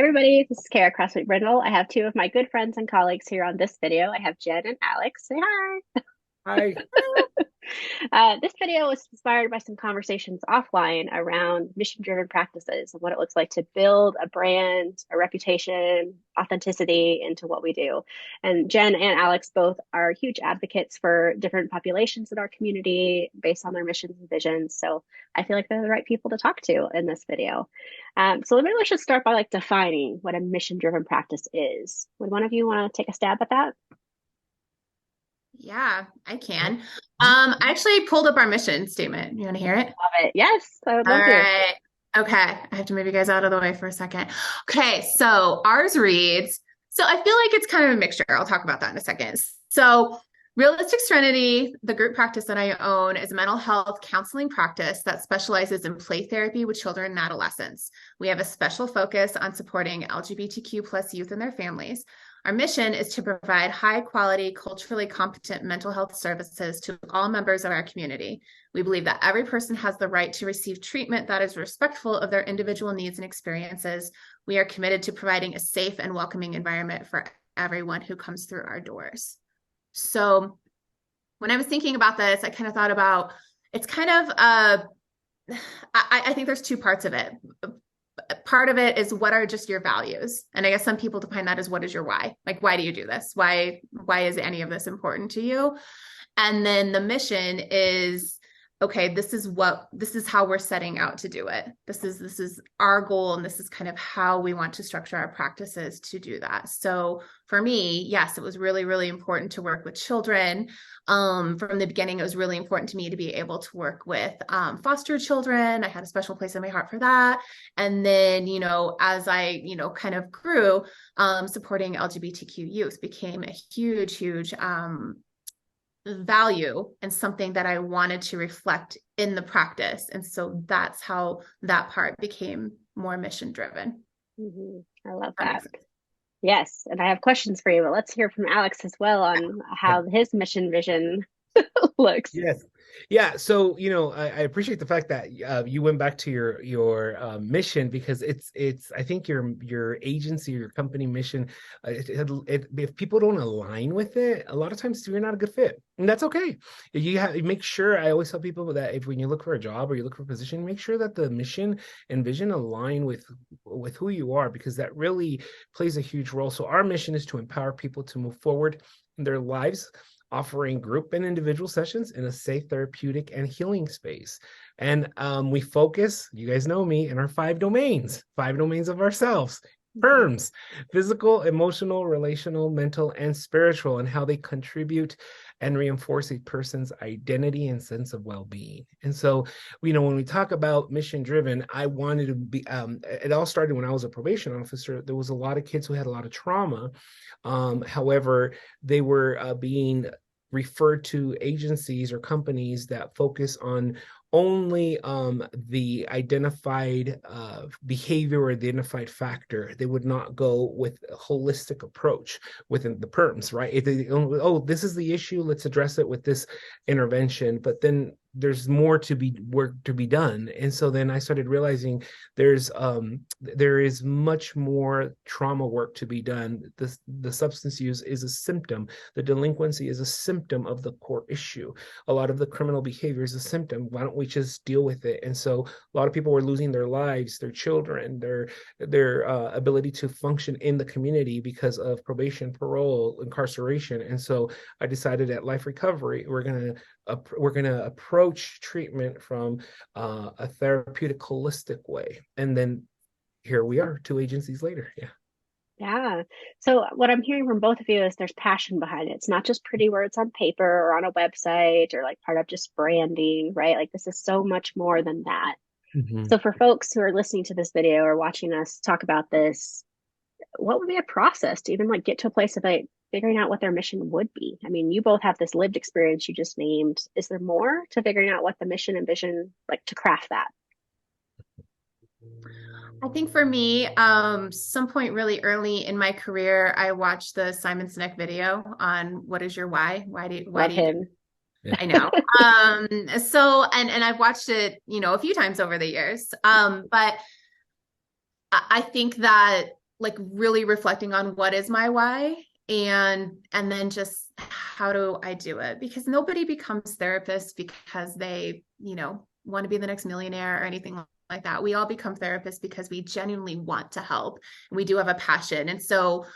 everybody, this is Kara CrossFit Brindle. I have two of my good friends and colleagues here on this video. I have Jen and Alex. Say hi. I This video was inspired by some conversations offline around mission-driven practices and what it looks like to build a brand, a reputation, authenticity into what we do. And Jen and Alex both are huge advocates for different populations in our community based on their missions and visions. So I feel like they're the right people to talk to in this video. So maybe let's just start by defining what a mission-driven practice is. Would one of you want to take a stab at that? Yeah, I can. I actually pulled up our mission statement. You want to hear it? Love it. Yes, I would All love to. right. Okay. I have to move you guys out of the way for a second. Okay. So ours reads, so I feel like it's kind of a mixture. I'll talk about that in a second. So Realistic Serenity, the group practice that I own, is a mental health counseling practice that specializes in play therapy with children and adolescents. We have a special focus on supporting LGBTQ plus youth and their families. Our mission is to provide high quality, culturally competent mental health services to all members of our community. We believe that every person has the right to receive treatment that is respectful of their individual needs and experiences. We are committed to providing a safe and welcoming environment for everyone who comes through our doors. So when I was thinking about this, I kind of thought about, it's kind of, I think there's two parts of it. Part of it is what are just your values? And I guess some people define that as what is your why? Like, why do you do this? Why is any of this important to you? And then the mission is, okay, this is how we're setting out to do it. This is our goal. And this is kind of how we want to structure our practices to do that. So for me, yes, it was really, really important to work with children. From the beginning, it was really important to me to be able to work with foster children. I had a special place in my heart for that. And then, as I, kind of grew, supporting LGBTQ youth became a huge, huge value and something that I wanted to reflect in the practice. And so that's how that part became more mission driven. I love that. Yes, and I have questions for you, but let's hear from Alex as well on how his mission vision looks. Yes. Yeah. So, I appreciate the fact that you went back to your mission, because it's I think your agency, your company mission, if people don't align with it, a lot of times you're not a good fit, and that's okay. You make sure. I always tell people that when you look for a job or you look for a position, make sure that the mission and vision align with who you are, because that really plays a huge role. So our mission is to empower people to move forward in their lives, offering group and individual sessions in a safe, therapeutic, and healing space. And we focus, you guys know me, in our five domains of ourselves: PERMs, physical, emotional, relational, mental, and spiritual, and how they contribute and reinforce a person's identity and sense of well-being. And so, when we talk about mission driven, I wanted to be, it all started when I was a probation officer. There was a lot of kids who had a lot of trauma. However, they were being referred to agencies or companies that focus on only the identified behavior or identified factor. They would not go with a holistic approach within the PERMs, right? This is the issue, let's address it with this intervention. But then there's more work to be done. And so then I started realizing there is much more trauma work to be done. The substance use is a symptom. The delinquency is a symptom of the core issue. A lot of the criminal behavior is a symptom. Why don't we just deal with it? And so a lot of people were losing their lives, their children, their ability to function in the community because of probation, parole, incarceration. And so I decided at Life Recovery, we're going to approach treatment from a therapeutic, holistic way. And then here we are, two agencies later. Yeah. Yeah. So what I'm hearing from both of you is there's passion behind it. It's not just pretty words on paper or on a website or part of just branding, right? Like this is so much more than that. Mm-hmm. So for folks who are listening to this video or watching us talk about this, what would be a process to even get to a place of figuring out what their mission would be? I mean, you both have this lived experience you just named. Is there more to figuring out what the mission and vision, to craft that? I think for me, some point really early in my career, I watched the Simon Sinek video on what is your why? Why do you him? Yeah. I know. So, and I've watched it, a few times over the years. But I think that like really reflecting on what is my why, and then just how do I do it? Because nobody becomes therapists because they, want to be the next millionaire or anything like that. We all become therapists because we genuinely want to help. And we do have a passion. And so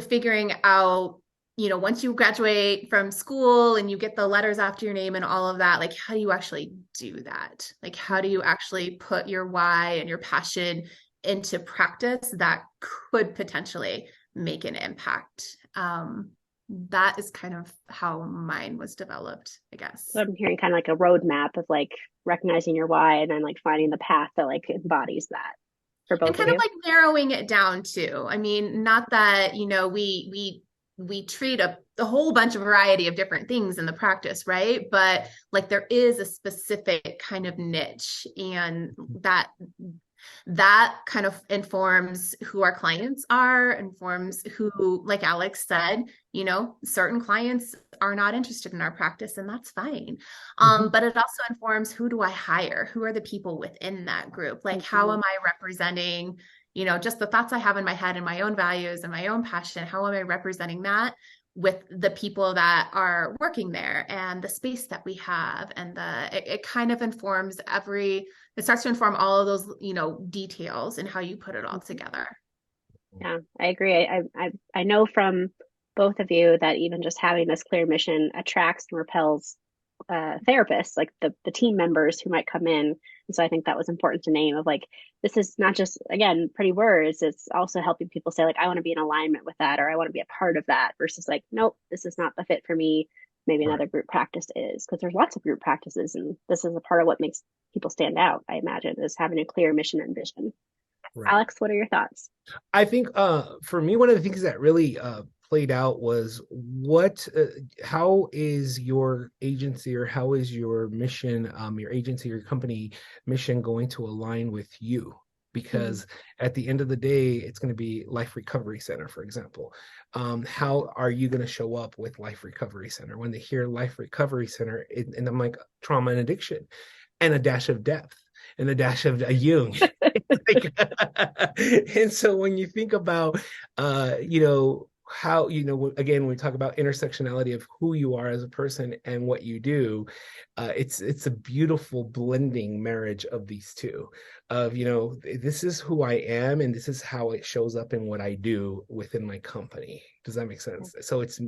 figuring out, once you graduate from school and you get the letters after your name and all of that, like, how do you actually do that? Like, how do you actually put your why and your passion into practice that could potentially make an impact? That is kind of how mine was developed, I guess. So I'm hearing kind of like a roadmap of like recognizing your why and then like finding the path that like embodies that for And both of kind of you. like narrowing it down too. I mean, not that, we treat a whole bunch of variety of different things in the practice, right? But like there is a specific kind of niche, and that kind of informs who our clients are, informs who, like Alex said, certain clients are not interested in our practice, and that's fine. But it also informs, who do I hire? Who are the people within that group? Like, how am I representing, just the thoughts I have in my head and my own values and my own passion? How am I representing that with the people that are working there, and the space that we have, and it kind of informs it starts to inform all of those, details and how you put it all together. Yeah, I agree. I know from both of you that even just having this clear mission attracts and repels therapists, like the team members who might come in. And so I think that was important to name, of like, this is not just, again, pretty words. It's also helping people say like, I want to be in alignment with that, or I want to be a part of that, versus like, nope, this is not the fit for me. Maybe another group practice is, because there's lots of group practices, and this is a part of what makes people stand out, I imagine, is having a clear mission and vision. Right. Alex, what are your thoughts? I think for me, one of the things that really played out was how is your agency, or how is your mission, your agency, your company mission going to align with you? Because at the end of the day, it's going to be Life Recovery Center, for example. How are you going to show up with Life Recovery Center? When they hear Life Recovery Center, and I'm like, trauma and addiction, and a dash of depth, and a dash of a Jung. And so when you think about, how, again, when we talk about intersectionality of who you are as a person and what you do, it's a beautiful blending marriage of these two, of, this is who I am, and this is how it shows up in what I do within my company. Does that make sense? So it's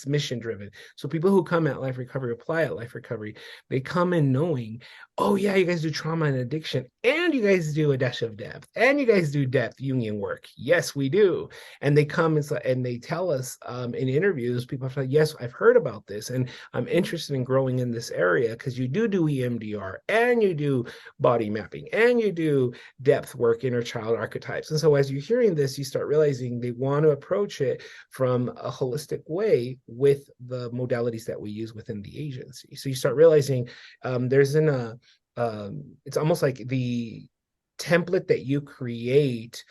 mission driven. So people who come at Life Recovery, apply at Life Recovery, they come in knowing, oh yeah, you guys do trauma and addiction, and you guys do a dash of depth, and you guys do depth union work. Yes, we do. And they come and they tell us in interviews, people are like, yes, I've heard about this, and I'm interested in growing in this area, because you do EMDR, and you do body mapping, and you do depth work, inner child archetypes. And so as you're hearing this, you start realizing they want to approach it from a holistic way with the modalities that we use within the agency. So you start realizing it's almost like the template that you create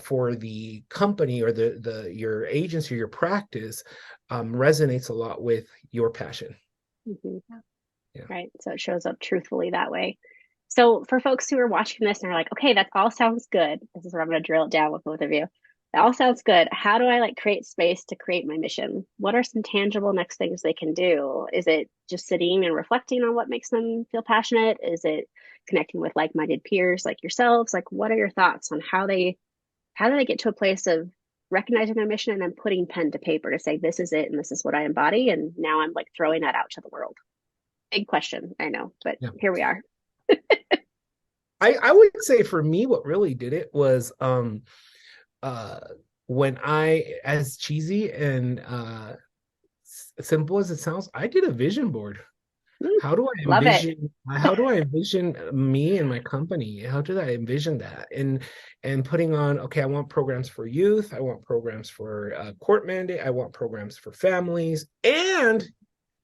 for the company, or your agency or your practice resonates a lot with your passion. Yeah. Right. So it shows up truthfully that way. So for folks who are watching this and are like, okay, that all sounds good. This is where I'm going to drill it down with both of you. That all sounds good. How do I like create space to create my mission? What are some tangible next things they can do? Is it just sitting and reflecting on what makes them feel passionate? Is it connecting with like-minded peers like yourselves? Like, what are your thoughts on how do they get to a place of recognizing their mission and then putting pen to paper to say, this is it, and this is what I embody, and now I'm like throwing that out to the world? Big question, I know, but here we are. I would say for me, what really did it was when I, as cheesy and simple as it sounds, I did a vision board. How do I envision me and my company? How do I envision that? And putting on, okay, I want programs for youth, I want programs for court mandate, I want programs for families, and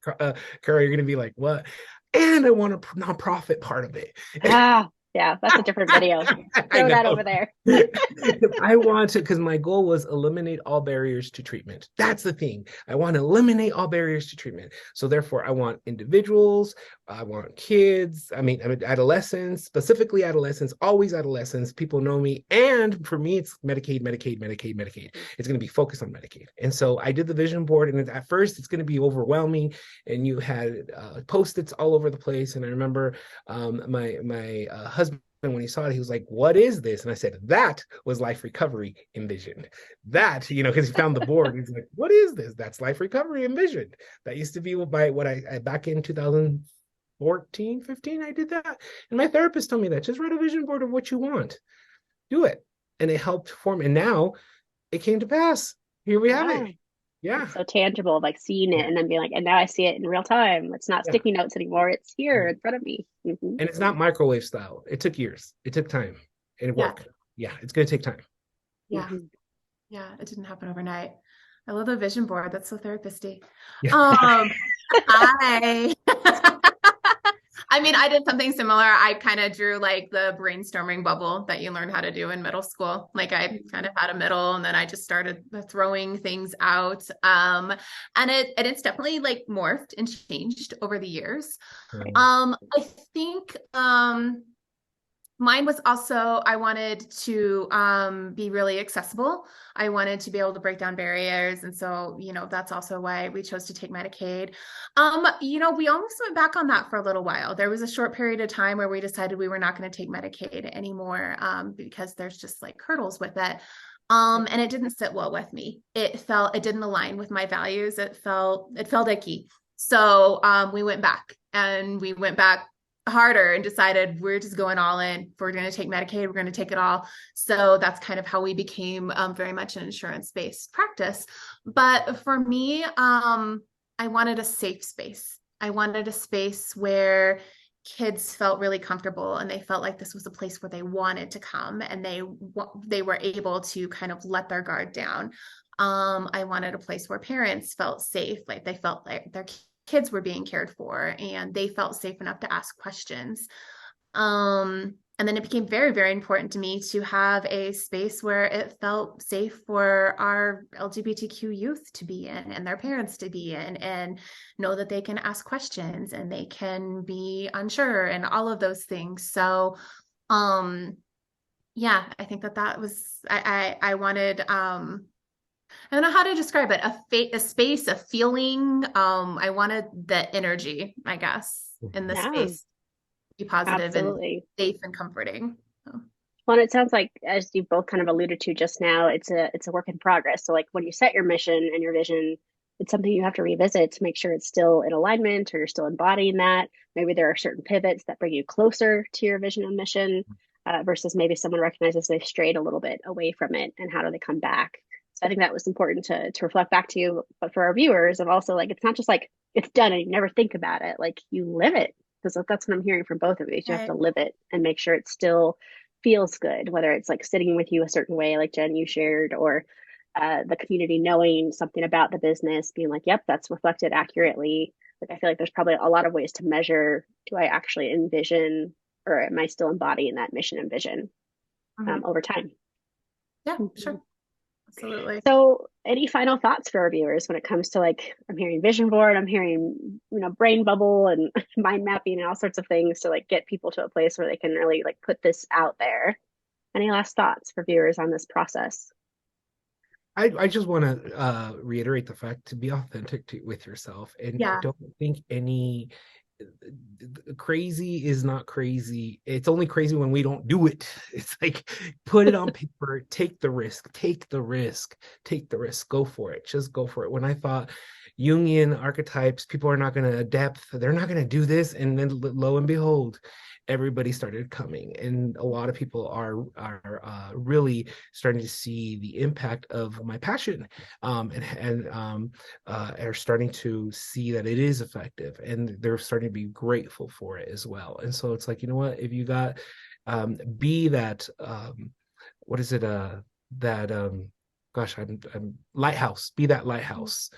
Khara, you're gonna be like, what? And I want a nonprofit part of it. Yeah, that's a different video. Throw that over there. I want to, because my goal was eliminate all barriers to treatment. That's the thing. I want to eliminate all barriers to treatment. So therefore, I want individuals I want kids. I mean, adolescents, specifically adolescents, always adolescents. People know me. And for me, it's Medicaid, Medicaid, Medicaid, Medicaid. It's going to be focused on Medicaid. And so I did the vision board, and at first it's going to be overwhelming. And you had post-its all over the place. And I remember my husband, when he saw it, he was like, "What is this?" And I said, "That was life recovery envisioned." That, because he found the board. He's like, "What is this?" That's life recovery envisioned. That used to be what I back in 2014, 15, I did that. And my therapist told me that just write a vision board of what you want. Do it. And it helped form. And now it came to pass. Here we have it. Yeah. Yeah. It's so tangible, like seeing it Yeah. and then being like, and now I see it in real time. It's not Yeah. sticky notes anymore. It's here Yeah. in front of me. And it's not microwave style. It took years. It took time. And it Yeah. worked. Yeah. It's going to take time. Yeah. Mhm. Yeah. It didn't happen overnight. I love the vision board. That's so therapist-y. Yeah. I I mean, I did something similar. I kind of drew like the brainstorming bubble that you learn how to do in middle school. Like I kind of had a middle, and then I just started throwing things out. And it's definitely like morphed and changed over the years. I think mine was also, I wanted to be really accessible. I wanted to be able to break down barriers. And so, that's also why we chose to take Medicaid. We almost went back on that for a little while. There was a short period of time where we decided we were not going to take Medicaid anymore because there's just like hurdles with it. And it didn't sit well with me. It didn't align with my values. It felt icky. So we went back harder and decided we're just going all in. If we're going to take Medicaid, we're going to take it all. So that's kind of how we became very much an insurance-based practice. But for me, I wanted a safe space. I wanted a space where kids felt really comfortable and they felt like this was a place where they wanted to come and they were able to kind of let their guard down. I wanted a place where parents felt safe, like they felt like their kids were being cared for and they felt safe enough to ask questions. And then it became very, very important to me to have a space where it felt safe for our LGBTQ youth to be in and their parents to be in and know that they can ask questions and they can be unsure and all of those things. So, yeah, I think that was, I wanted, I don't know how to describe it. A space, a feeling. I wanted the energy, I guess, in the Yeah, space to be positive and absolutely. safe and comforting. So, Well, and it sounds like, as you both kind of alluded to just now, it's a work in progress. So like when you set your mission and your vision, it's something you have to revisit to make sure it's still in alignment or you're still embodying that. Maybe there are certain pivots that bring you closer to your vision and mission versus maybe someone recognizes they've strayed a little bit away from it and how do they come back. So I think that was important to reflect back to you, but for our viewers, and also like it's not just like it's done and you never think about it. Like you live it because that's what I'm hearing from both of you. You have right. to live it and make sure it still feels good, whether it's like sitting with you a certain way, like Jen, you shared, or the community knowing something about the business, being like, yep, that's reflected accurately. Like I feel like there's probably a lot of ways to measure, do I actually envision or am I still embodying that mission and vision over time? Yeah, sure. Absolutely. So, any final thoughts for our viewers when it comes to like, I'm hearing vision board, I'm hearing, brain bubble and mind mapping and all sorts of things to like get people to a place where they can really like put this out there. Any last thoughts for viewers on this process? I just want to reiterate the fact to be authentic with yourself and Yeah. don't think any crazy is not crazy. It's only crazy when we don't do it. It's like put it on paper, take the risk, go for it. Just go for it. When I thought Jungian archetypes, people are not going to adapt, they're not going to do this, and then lo and behold, everybody started coming, and a lot of people are really starting to see the impact of my passion, and are starting to see that it is effective, and they're starting to be grateful for it as well. And so it's like, you know what, if you got be that what is it that gosh, I'm lighthouse, be that lighthouse.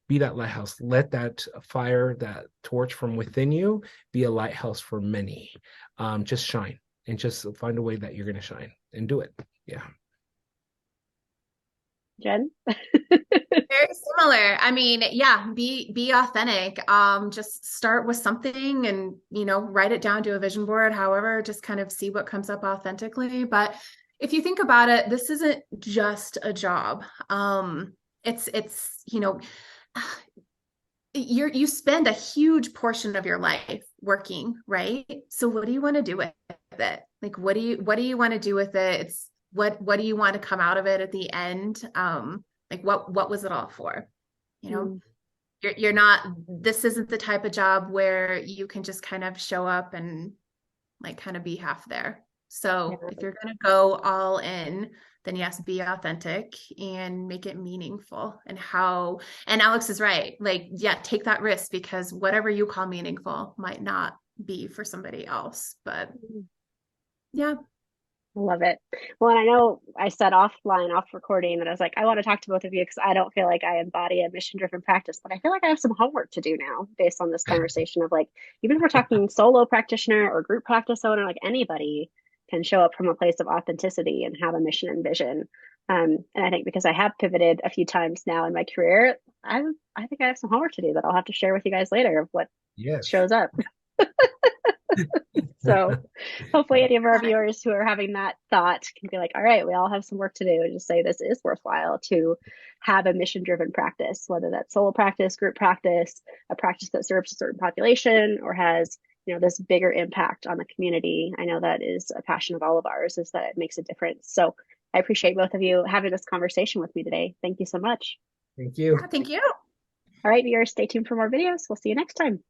Be that lighthouse. Let that fire, that torch from within you, be a lighthouse for many. Just shine and just find a way that you're going to shine and do it. Yeah. Jen? Very similar. I mean, yeah, be authentic. Just start with something and, write it down to a vision board, however, just kind of see what comes up authentically. But if you think about it, this isn't just a job. It's, you spend a huge portion of your life working, right? So what do you want to do with it? Like what do you want to do with it? It's what do you want to come out of it at the end? Like what was it all for? You know, Mm, you're not, this isn't the type of job where you can just kind of show up and like kind of be half there. So yeah. if you're going to go all in, then yes, be authentic and make it meaningful. And Alex is right. Like, yeah, take that risk because whatever you call meaningful might not be for somebody else. But yeah. I love it. Well, and I know I said offline, off recording, that I was like, I want to talk to both of you because I don't feel like I embody a mission-driven practice, but I feel like I have some homework to do now based on this conversation of like, even if we're talking solo practitioner or group practice owner, like anybody can show up from a place of authenticity and have a mission and vision. And I think because I have pivoted a few times now in my career, I think I have some homework to do that I'll have to share with you guys later of what Yes. shows up. So hopefully any of our viewers who are having that thought can be like, all right, we all have some work to do and just say this is worthwhile to have a mission driven practice, whether that's solo practice, group practice, a practice that serves a certain population or has, this bigger impact on the community. I know that is a passion of all of ours, is that it makes a difference. So I appreciate both of you having this conversation with me today. Thank you so much. Thank Yeah, you. thank you. All right, viewers, stay tuned for more videos. We'll see you next time.